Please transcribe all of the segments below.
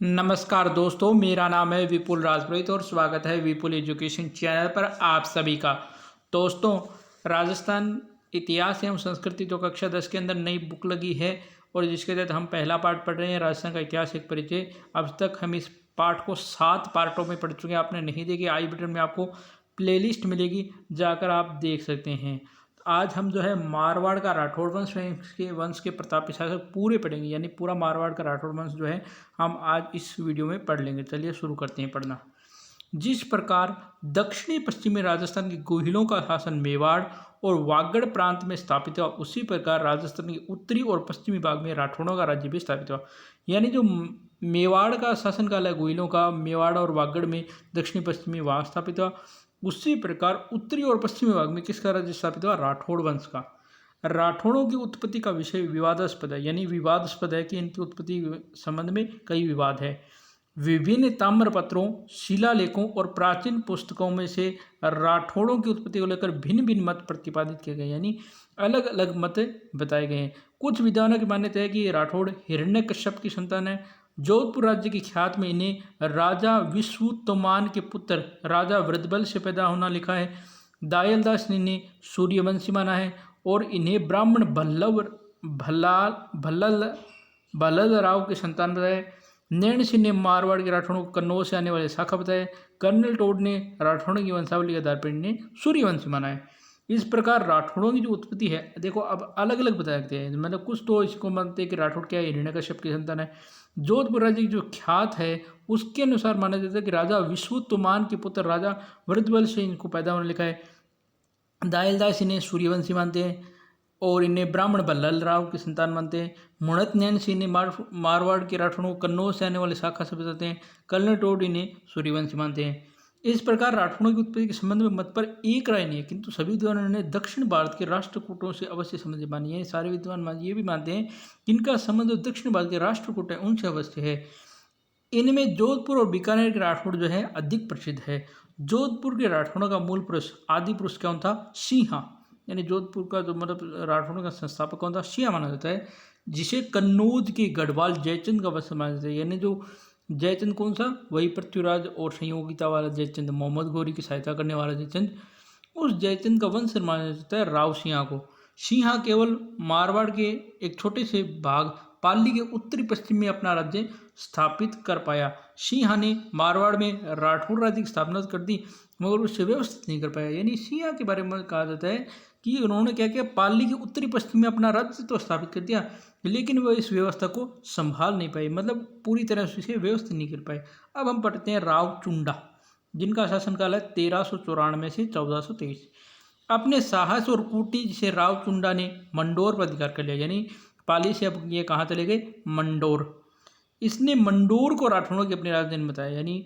नमस्कार दोस्तों, मेरा नाम है विपुल राजपुरोहित और स्वागत है विपुल एजुकेशन चैनल पर आप सभी का। दोस्तों, राजस्थान इतिहास एवं संस्कृति जो कक्षा 10 के अंदर नई बुक लगी है और जिसके तहत हम पहला पार्ट पढ़ रहे हैं, राजस्थान का इतिहास एक परिचय। अब तक हम इस पार्ट को 7 पार्टों में पढ़ चुके हैं। आपने नहीं देखी, आई बटन में आपको प्लेलिस्ट मिलेगी, जाकर आप देख सकते हैं। आज हम जो है मारवाड़ का राठौड़ वंश के प्रतापी शासक पूरे पढ़ेंगे, यानी पूरा मारवाड़ का राठौड़ वंश जो है हम आज इस वीडियो में पढ़ लेंगे। चलिए शुरू करते हैं पढ़ना। जिस प्रकार दक्षिणी पश्चिमी राजस्थान के गोहिलों का शासन मेवाड़ और वागड़ प्रांत में स्थापित हुआ, उसी प्रकार राजस्थान के उत्तरी और पश्चिमी भाग में राठौड़ों का राज्य भी स्थापित हुआ। यानी जो मेवाड़ का शासनकाल है गोहिलों का, मेवाड़ और वागड़ में दक्षिणी पश्चिमी वहाँ स्थापित हुआ। उसी प्रकार उत्तरी और पश्चिमी भाग में किसका राज्य स्थापित हुआ? राठौड़ वंश का। राठौड़ों की उत्पत्ति का विषय विवादास्पद है, यानी विवादास्पद है कि इनकी उत्पत्ति संबंध में कई विवाद है। विभिन्न ताम्रपत्रों, शिलालेखों और प्राचीन पुस्तकों में से राठौड़ों की उत्पत्ति को लेकर भिन्न भिन्न मत प्रतिपादित किए गए, यानी अलग अलग मत बताए गए हैं। कुछ विद्वानों की मान्यता है कि राठौड़ हिरण्यकश्यप की संतान है। जोधपुर राज्य की ख्यात में इन्हें राजा विश्वतोमान के पुत्र राजा वृद्धबल से पैदा होना लिखा है। दायलदास ने इन्हें सूर्यवंशी माना है और इन्हें ब्राह्मण भल्लल राव की संतान बताया। नैण सिंह ने मारवाड़ के राठौड़ों को कन्नौज से आने वाले शाखा बताया। कर्नल टोड ने राठौड़ों की वंशावली के आधार पर इन्हें सूर्यवंशी माना है। इस प्रकार राठौड़ों की जो उत्पत्ति है, देखो अब अलग अलग बताए जाते हैं। मतलब कुछ तो इसको मानते हैं कि राठौड़ क्या है, हिरण्यकश्यप की संतान है। जोधपुर राज्य की जो ख्यात है उसके अनुसार माना जाता है कि राजा विश्वतोमान के पुत्र राजा वृद्धबल से इनको पैदा होने लिखा है। दायलदास इन्हें सूर्यवंशी मानते हैं और इन्हें ब्राह्मण भल्लल राव की संतान मानते हैं। मुणत नैन सिंह ने मारवाड़ के राठौड़ों को कन्नौज से आने वाले शाखा से बताते हैं। कर्नल टोड इन्हें सूर्यवंशी मानते हैं। इस प्रकार राठौड़ों की उत्पत्ति के संबंध में मत पर एक राय नहीं है, किंतु सभी विद्वानों ने दक्षिण भारत के राष्ट्रकूटों से अवश्य संबंध मानी है। सारे विद्वान ये भी मानते हैं कि इनका संबंध दक्षिण भारत के राष्ट्रकूट है उनसे अवश्य है। इनमें जोधपुर और बीकानेर के राठौड़ जो है अधिक प्रसिद्ध है। जोधपुर के राठौड़ों का मूल पुरुष आदि पुरुष कौन था? सिंहा, यानी जोधपुर का जो मतलब राठौड़ों का संस्थापक कौन था? सिंहा माना जाता है, जिसे कन्नौज के गढ़वाल जयचंद का वंश माना जाता है। यानी जो जयचंद कौन सा? वही पृथ्वीराज और संयोगिता वाला जयचंद, मोहम्मद गौरी की सहायता करने वाला जयचंद, उस जयचंद का वंश माना जाता है राव सिंहा को। सिंहा केवल मारवाड़ के एक छोटे से भाग पाली के उत्तरी पश्चिम में अपना राज्य स्थापित कर पाया। सिंहा ने मारवाड़ में राठौड़ राज्य की स्थापना कर दी, मगर उससे व्यवस्थित नहीं कर पाया। यानी सिंहा के बारे में कहा जाता है कि उन्होंने क्या किया, पाली के उत्तरी पश्चिम में अपना राज्य तो स्थापित कर दिया, लेकिन वह इस व्यवस्था को संभाल नहीं पाए, मतलब पूरी तरह से इसे व्यवस्थित नहीं कर पाए। अब हम पढ़ते हैं राव चुंडा, जिनका शासनकाल है 1394 से 1423। अपने साहस और कूटनीति से राव चुंडा ने मंडोर पर अधिकार कर लिया, यानी पाली से अब ये कहाँ चले गए? मंडोर। इसने मंडोर को राठौड़ों की अपनी राजधानी बताया, यानी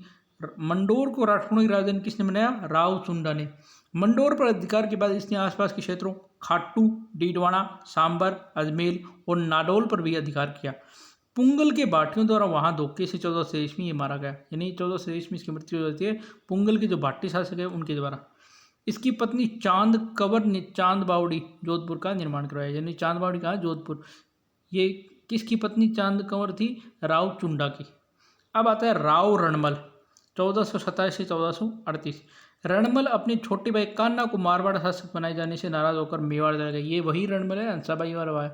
मंडोर को राठौड़ों की राजधानी किसने बनाया? राव चुंडा ने। मंडोर पर अधिकार के बाद इसने आसपास के क्षेत्रों खाट्टू, डीडवाना, सांबर, अजमेर और नाडोल पर भी अधिकार किया। पुंगल के भाटियों द्वारा वहां धोखे से 1423 में ये मारा गया, यानी 1423 में इसकी मृत्यु हो जाती है पुंगल के जो भाटी शासक है उनके द्वारा। इसकी पत्नी चांद कंवर ने चांद बावड़ी जोधपुर का निर्माण करवाया, यानी चांद बावड़ी कहाँ? जोधपुर। ये किसकी पत्नी चांद कंवर थी? राव चुंडा की। अब आता है राव रणमल, 1427 से 1438। रणमल अपने छोटे भाई कान्हा को मारवाड़ शासक बनाए जाने से नाराज होकर मेवाड़ चला गया। ये वही रणमल है, हंसाबाई वाला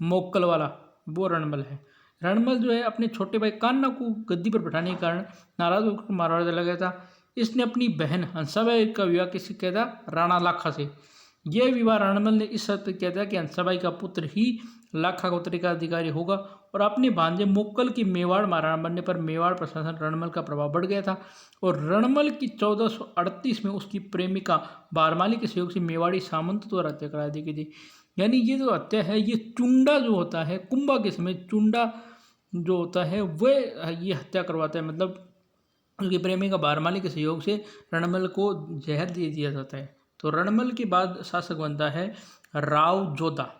मोक्कल वाला, वो रणमल है। रणमल जो है अपने छोटे भाई कान्हा को गद्दी पर बैठाने के कारण नाराज होकर मारवाड़ चला गया था। इसने अपनी बहन हंसाबाई का विवाह किससे किया था? राणा लाखा से। यह विवाह रणमल ने इस शर्त पर किया था कि हंसाबाई का पुत्र ही लाखा का उत्तराधिकारी होगा, और अपने भांजे मोक्कल की मेवाड़ महाराणा बनने पर मेवाड़ प्रशासन रणमल का प्रभाव बढ़ गया था, और रणमल की 1438 में उसकी प्रेमिका बारमाली के सहयोग से मेवाड़ी सामंत द्वारा हत्या करा दी गई थी। यानी ये जो हत्या है, ये चुंडा जो होता है, कुंभा के समय चुंडा जो होता है वह ये हत्या करवाता है, मतलब उसकी प्रेमिका बारमाली के सहयोग से रणमल को जहर दे दिया जाता है। तो रणमल के बाद शासक बनता है राव जोधा।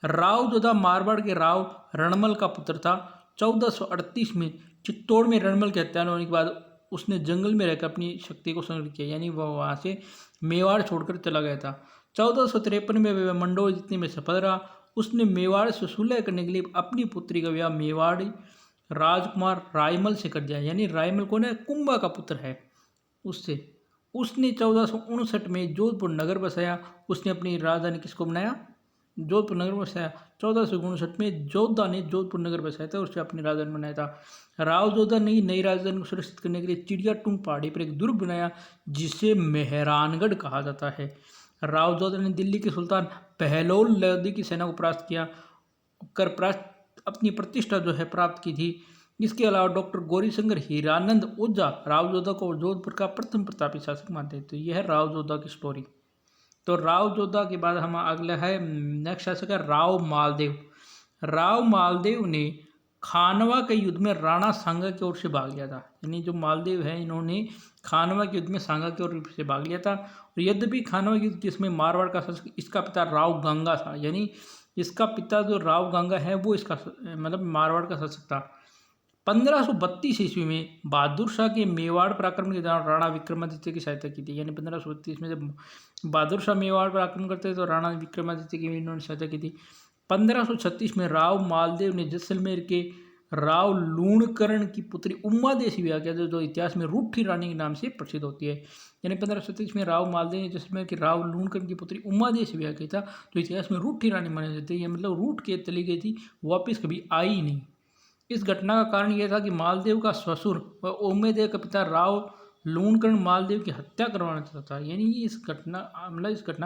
राव जोधा मारवाड़ के राव रणमल का पुत्र था। 1438 में चित्तौड़ में रणमल की हत्या होने के बाद उसने जंगल में रहकर अपनी शक्ति को संग्रहित किया, यानी वह वहाँ से मेवाड़ छोड़कर चला गया था। 1453 में वह मंडोर जीतने में सफल रहा। उसने मेवाड़ से सुलह करने के लिए अपनी पुत्री का विवाह मेवाड़ी राजकुमार रायमल से कर दिया। यानी रायमल कौन है? कुंभा का पुत्र है, उससे। उसने 1459 में जोधपुर नगर बसाया। उसने अपनी राजधानी किसको बनाया? जोधपुर नगर बसाया। 1459 में जोधा ने जोधपुर नगर बसाया था और उसे अपनी राजधानी बनाया था। राव जोधा ने नई राजधानी को सुरक्षित करने के लिए चिड़िया टूंग पहाड़ी पर एक दुर्ग बनाया जिसे मेहरानगढ़ कहा जाता है। राव जोधा ने दिल्ली के सुल्तान बहलोल लोदी की सेना को परास्त किया कर अपनी प्रतिष्ठा जो है प्राप्त की थी। इसके अलावा डॉक्टर गौरीशंकर हीरानंद ओझा राव जोधा को जोधपुर का प्रथम प्रतापी शासक मानते हैं। तो यह है राव जोधा की स्टोरी। तो राव जोधा के बाद हम अगला है नेक्स्ट शासक है राव मालदेव। राव मालदेव ने खानवा के युद्ध में राणा सांगा की ओर से भाग लिया था। यानी जो मालदेव है इन्होंने खानवा के युद्ध में सांगा की ओर से भाग लिया था। और यद्यपि खानवा युद्ध जिसमें मारवाड़ का शासक इसका पिता राव गंगा था। यानी इसका पिता जो राव गंगा है वो इसका मतलब मारवाड़ का शासक था। 1532 ईस्वी में बहादुर शाह के मेवाड़ पर आक्रमण के दौरान राणा विक्रमादित्य की सहायता की थी। यानी 1532 में जब बहादुर शाह मेवाड़ पर आक्रमण करते तो राणा विक्रमादित्य की इन्होंने सहायता की थी। 1536 में राव मालदेव ने जैसलमेर के राव लूणकरण की पुत्री उमा देवी से विवाह किया जो इतिहास में रूठी रानी के नाम से प्रसिद्ध होती है। यानी 1536 में राव मालदेव ने जैसलमेर के राव लूणकरण की पुत्री उमा देवी से विवाह किया था तो इतिहास में रूठी रानी मानी जाती है। ये मतलब रूठ के चली गई थी, वापस कभी आई नहीं। इस घटना का कारण यह था कि मालदेव का ससुर व उम्मेदेव का पिता राव लूणकरण मालदेव की हत्या करवाना चाहता था। यानी इस घटना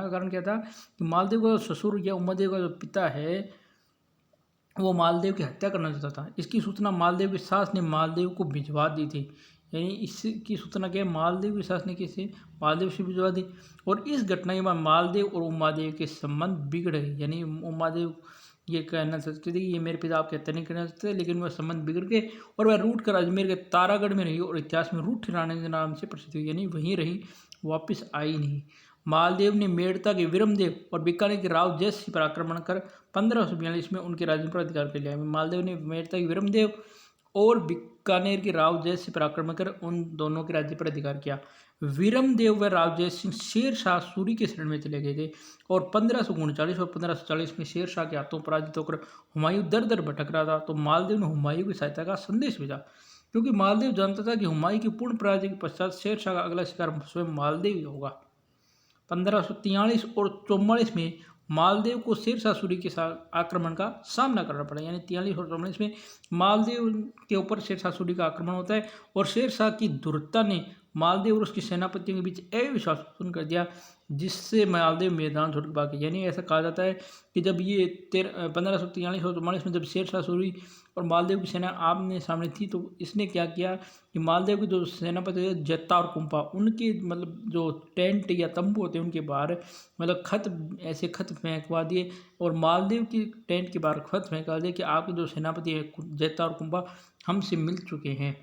का कारण क्या था कि मालदेव का ससुर या उम्मेदेव का जो पिता है वो मालदेव की हत्या करना चाहता था। इसकी सूचना मालदेव की सास ने मालदेव को भिजवा दी थी। यानी इसकी सूचना क्या है? मालदेव की सास ने किसे? मालदेव से भिजवा दी। और इस घटना के बाद मालदेव और उमादेव के संबंध बिगड़ गए। यानी उमादेव ये कहना चाहते थे कि ये मेरे पिता आपकी हत्या नहीं करना चाहते, लेकिन वह संबंध बिगड़ गए और वह रूठ कर अजमेर के तारागढ़ में रही और इतिहास में रूठ रानी के नाम से प्रसिद्ध हुई। यानी वहीं रही, वापस आई नहीं। मालदेव ने मेड़ता के विरमदेव और बीकानेर के राव जयसिंह पर आक्रमण कर 1542 में उनके राज्य पर अधिकार कर लिया। मालदेव ने मेड़ता के विरमदेव और बीकानेर के राव जयसिंह पर आक्रमण कर उन दोनों के राज्य पर अधिकार किया। विरमदेव व राव जयसिंह शेर शाह सूरी के शरण में चले गए थे और 1539 और 1540 में शेर शाह के हाथों पराजित होकर हुमायूं दर दर भटक रहा था। तो मालदेव ने हुमायूं की सहायता का संदेश भेजा क्योंकि मालदेव जानता था कि हुमायूं की पूर्ण पराजय के पश्चात शेर शाह का अगला शिकार स्वयं मालदेव ही होगा। 1543 और 44 में मालदेव को शेर शाह सूरी के साथ आक्रमण का सामना करना पड़ा। यानी 43 और 44 में मालदेव के ऊपर शेर शाह सूरी का आक्रमण होता है और शेर शाह की धुरता ने मालदेव और उसके सेनापतियों के बीच अविश्वास उत्पन्न कर दिया जिससे मालदेव मैदान छोड़ भाग गए। यानी ऐसा कहा जाता है कि जब ये 1543 और 44 में जब शेर शाह सूरी और मालदेव की सेना आमने सामने थी तो इसने क्या किया कि मालदेव के जो सेनापति थे जत्ता और कुंपा उनके मतलब जो टेंट या तंबू होते हैं उनके बाहर मतलब खत फेंकवा दिए और मालदेव की टेंट के बाहर खत फेंकवा दिए कि आपके जो सेनापति है जत्ता और कुंपा हमसे मिल चुके हैं।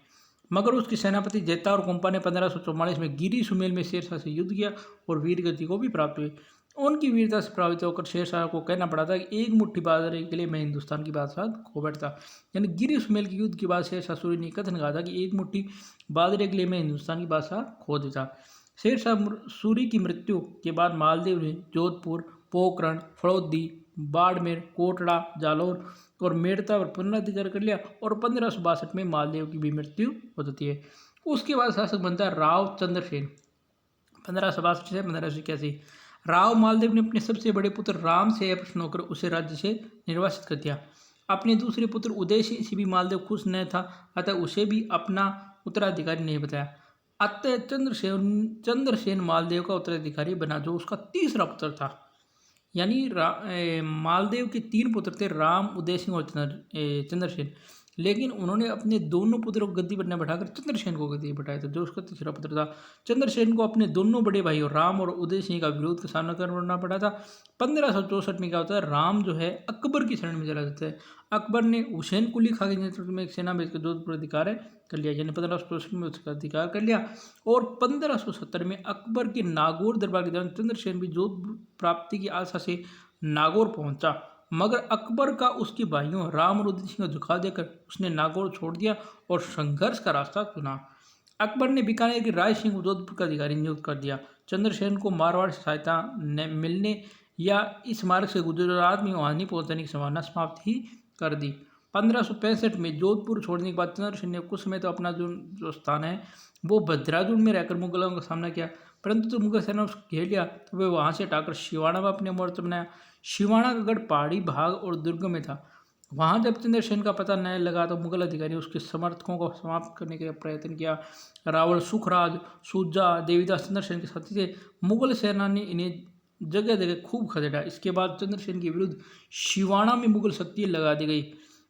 मगर उसके सेनापति जैता और कुंपा ने 1544 में गिरी सुमेल में शेरशाह से युद्ध किया और वीर गति को भी प्राप्त हुई। उनकी वीरता से प्रभावित होकर शेरशाह को कहना पड़ा था कि एक मुट्ठी बाजरे के लिए मैं हिंदुस्तान की बादशाह खो बैठता। यानी गिरी सुमेल के युद्ध के बाद शेरशाह सूरी ने कथन कहा था कि एक मुट्ठी बाजरे के लिए मैं हिंदुस्तान की बादशाह खो देता। शेरशाह सूरी की मृत्यु के बाद मालदेव ने जोधपुर, पोखरण, फड़ौदी, बाड़मेर, कोटड़ा, जालौर और मेड़ता पर पुनराधिकार कर लिया और 1562 में मालदेव की भी मृत्यु हो जाती है। उसके बाद शासक बनता है राव चंद्रसेन। 1562 से 1581 राव मालदेव ने अपने सबसे बड़े पुत्र राम से अप्रसन्न होकर उसे राज्य से निर्वासित कर दिया। अपने दूसरे पुत्र उदय सिंह से भी मालदेव खुश न था, अतः उसे भी अपना उत्तराधिकारी नहीं बताया। अतः चंद्रसेन मालदेव का उत्तराधिकारी बना जो उसका तीसरा पुत्र था। यानी मालदेव के 3 पुत्र थे, राम, उदय सिंह और चंद्रसेन, लेकिन उन्होंने अपने दोनों पुत्रों को गद्दी पर न बैठाकर चंद्रसेन को गद्दी पर बैठाया था जो उसका तीसरा पुत्र था। चंद्रसेन को अपने दोनों बड़े भाइयों राम और उदय सिंह का विरोध का सामना करना पड़ा था। 1564 में क्या होता है, राम जो है अकबर की शरण में चला जाता है। अकबर ने हुसैन कुली खां के नेतृत्व में एक सेना भेजकर जोधपुर अधिकार कर लिया। यानी 1564 में उसका अधिकार कर लिया और 1570 में अकबर के नागौर दरबार के दौरान चंद्रसेन भी जोधपुर प्राप्ति की आशा से नागौर पहुंचा, मगर अकबर का उसके भाइयों राम और उदय सिंह को झुका देकर उसने नागौर छोड़ दिया और संघर्ष का रास्ता चुना। अकबर ने बीकानेर के राय सिंह को जोधपुर का अधिकारी नियुक्त कर दिया। चंद्रसेन को मारवाड़ से सहायता मिलने या इस मार्ग से गुजरात में हानि पहुंचाने की संभावना समाप्त ही कर दी। 1565 में जोधपुर छोड़ने के बाद चंद्रसेन ने कुछ समय तो अपना जो स्थान है वो भद्राजुड़ में रहकर मुगलों का सामना किया, परंतु जब मुगल सेना ने उसको घेर लिया तो वे वहां से हटाकर शिवाड़ा में अपने मोर्चा बनाया। शिवाड़ा का गढ़ पहाड़ी भाग और दुर्ग में था। वहां जब चंद्रसेन का पता न लगा तो मुगल अधिकारी उसके समर्थकों को समाप्त करने का प्रयत्न किया। रावल, सुखराज, सूजा, देवीदास चंद्रसेन के साथी थे। मुगल सेना ने इन्हें जगह जगह खूब खदेड़ा। इसके बाद चंद्रसेन के विरुद्ध शिवाड़ा में मुगल शक्ति लगा दी गई,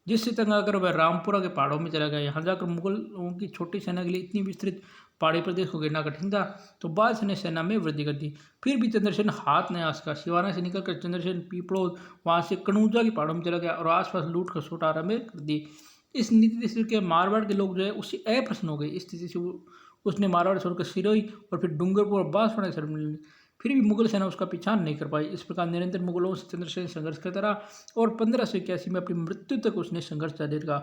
जिससे तंग आकर वह रामपुरा के पहाड़ों में चला गया। यहाँ जाकर मुगलों की छोटी सेना के लिए इतनी विस्तृत पहाड़ी प्रदेश को घेरना कठिन था, तो बाद ने सेना में वृद्धि कर दी। फिर भी चंद्रसेन हाथ न आसका। शिवाना से निकलकर चंद्रसेन पीपलोद, वहां से कनौजा के पहाड़ों में चला गया और आसपास लूट खसोट आरंभ कर दी। इस नीति से के मारवाड़ के लोग जो है उससे अप्रसन्न हो गए। इस स्थिति से उसने मारवाड़ छोड़कर सिरोही और फिर डूंगरपुर और बांसवाड़ा शरण में ले। फिर भी मुगल सेना उसका पीछा नहीं कर पाई। इस प्रकार निरंतर मुगलों से चंद्रसेन संघर्ष करता रहा और 1581 में अपनी मृत्यु तक उसने संघर्ष जारी रखा।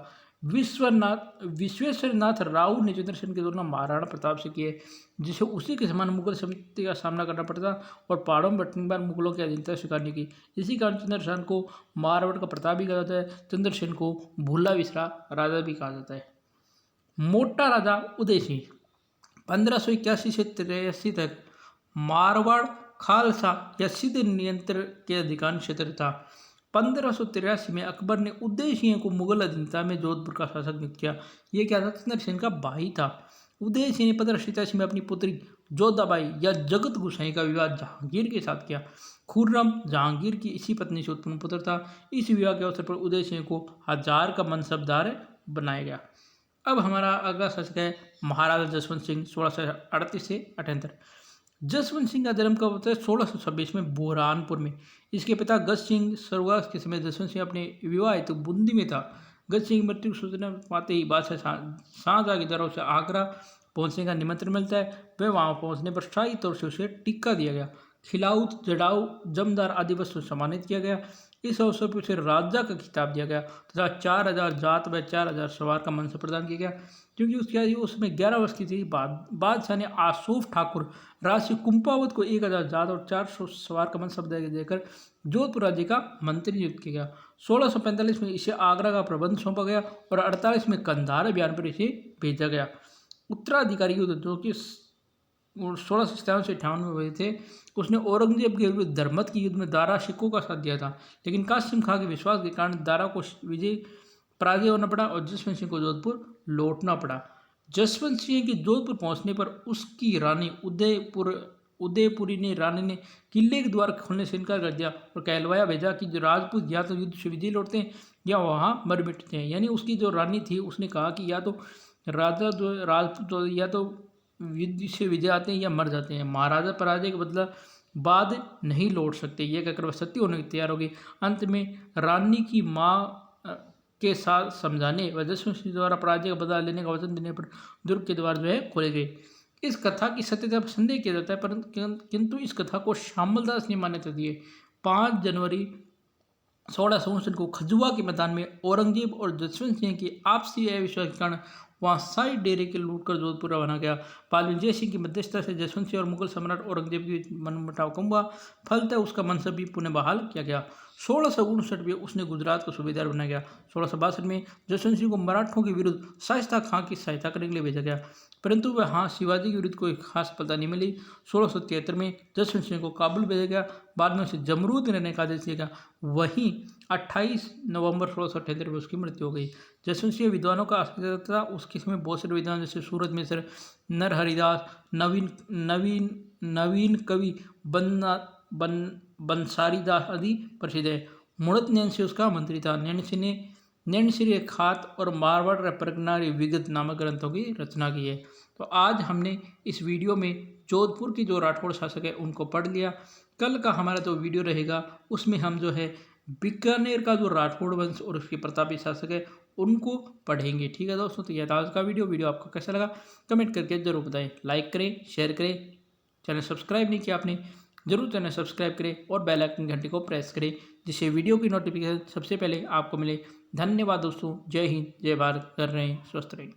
विश्वेश्वरनाथ राव ने चंद्रसेन की तुलना महाराणा प्रताप से की है, जिसे उसी के समान मुगल समिति का सामना करना पड़ता और पहाड़ों में बटने के बाद मुगलों की अधीनता स्वीकार नहीं की। इसी कारण चंद्रसेन को मारवाड़ का प्रताप भी कहा जाता है। चंद्रसेन को भूला विसरा राजा भी कहा जाता है। मोटा राजा उदय सिंह 1581 से 83 तक मारवाड़, खालसा या सिद्ध नियंत्रण के अधिकांश क्षेत्र था। 1583 में अकबर ने उदय सिंह को मुगल अधीनता में जोधपुर का शासक नियुक्त किया। यह क्या था? चंद्रसेन का भाई था। उदय सिंह ने 1587 में अपनी पुत्री जोधाबाई या जगत गोसाई का विवाह जहांगीर के साथ किया। खुर्रम जहांगीर की इसी पत्नी से उत्पन्न पुत्र था। इस विवाह के अवसर पर उदय सिंह को हजार का मनसबदार बनाया गया। अब हमारा अगला शासक है महाराजा जसवंत सिंह 1638 से 78। जसवंत सिंह का जन्म कब होता है? 1626 में बुरहानपुर में। इसके पिता गज सिंह स्वर्गवास के समय जसवंत सिंह अपने विवाह हेतु बूंदी में था। गज सिंह की मृत्यु की सूचना पाते ही बादशाह शाहजहां की तरफ से आगरा पहुंचने का निमंत्रण मिलता है। वह वहां पहुंचने पर शाही तौर से उसे टिक्का दिया गया। खिलाउत, जड़ाऊ, जमदार आदि वस्तु सम्मानित किया गया। इस अवसर पर उसे राजा का खिताब दिया गया तथा 4000 जात व 4000 सवार का मनसब प्रदान किया गया। क्योंकि उसकी आयु उसमें 11 वर्ष की थी, बादशाह ने आसूफ ठाकुर राशि कुंपावत को 1000 जात और 400 सवार का मनसब देकर जोधपुर राज्य का मंत्री नियुक्त किया गया। 1645 में इसे आगरा का प्रबंध सौंपा गया और 48 में कंधार अभियान पर इसे भेजा गया। उत्तराधिकारी युद्ध जो कि 1657 से 58 में हुए थे, उसने औरंगजेब के विरुद्ध धर्मत के युद्ध में दारा शिकोह का साथ दिया था, लेकिन कासिम खां के विश्वास के कारण दारा को पराजय होना पड़ा और जसवंत सिंह को जोधपुर लौटना पड़ा। जसवंत सिंह के जोधपुर पहुंचने पर उसकी रानी उदयपुरी ने किले के द्वार खोलने से इनकार कर दिया और कहलवाया भेजा कि जो राजपूत या तो युद्ध से विजय लौटते हैं या वहाँ मर मिटते हैं। यानी उसकी जो रानी थी उसने कहा कि या तो राजा जो राजपूत या तो युद्ध से विजय आते हैं या मर जाते हैं। महाराजा पराजय के बदला बाद नहीं लौट सकते। यह कहकर वह सत्य होने की तैयार हो गई। अंत में रानी की माँ के साथ समझाने व जसवंत सिंह द्वारा पराजय का बदला लेने का वचन देने पर दुर्ग के द्वार जो है खोले गए। इस कथा की सत्यता पर संदेह किया जाता है, किंतु इस कथा को श्यामलदास ने मान्यता दी है। 5 जनवरी 1659 को खजुआ के मैदान में औरंगजेब और जसवंत सिंह की आपसी अविश्वास के कारण वहाँ साई डेरे के लूट कर जोधपुर रवाना गया। पाल विजय सिंह की मध्यस्थता से जसवंत सिंह और मुगल सम्राट औरंगजेब की मनमुटाव कम हुआ। फलतः उसका मनसब भी पुनः बहाल किया गया। 1659 में उसने गुजरात को सूबेदार बनाया गया। 1662 में जसवंत सिंह को मराठों के विरुद्ध शाइस्ता खां की सहायता करने के लिए भेजा गया, परंतु वह शिवाजी के विरुद्ध कोई खास सफलता नहीं मिली। 1673 में जसवंत सिंह को काबुल भेजा गया। बाद में उसे जमरूद रहने का आदेश दिया गया। वहीं 28 नवंबर 1678 में उसकी मृत्यु हो गई। जसवंत सिंह विद्वानों का आश्रित था। उसके समय बहुत से विद्वान जैसे सूरज मिश्र, नरहरिदास, नवीन कवि, बंसारीदास आदि प्रसिद्ध है। मुड़त नैनसी उसका मंत्री था। नैनसी खात और मारवाड़ परगना विगत नामक ग्रंथों की रचना की है। तो आज हमने इस वीडियो में जोधपुर के जो राठौड़ शासक है उनको पढ़ लिया। कल का हमारा जो वीडियो रहेगा उसमें हम जो है बीकानेर का जो राठौड़ वंश और उसके प्रतापी शासक है उनको पढ़ेंगे। ठीक है दोस्तों, तो यह आज का वीडियो आपको कैसा लगा कमेंट करके जरूर बताएं। लाइक करें, शेयर करें, चैनल सब्सक्राइब नहीं किया आपने जरूर चैनल सब्सक्राइब करें और बेल आइकन घंटी को प्रेस करें, जिससे वीडियो की नोटिफिकेशन सबसे पहले आपको मिले। धन्यवाद दोस्तों। जय हिंद, जय भारत। कर रहे हैं, स्वस्थ रहें।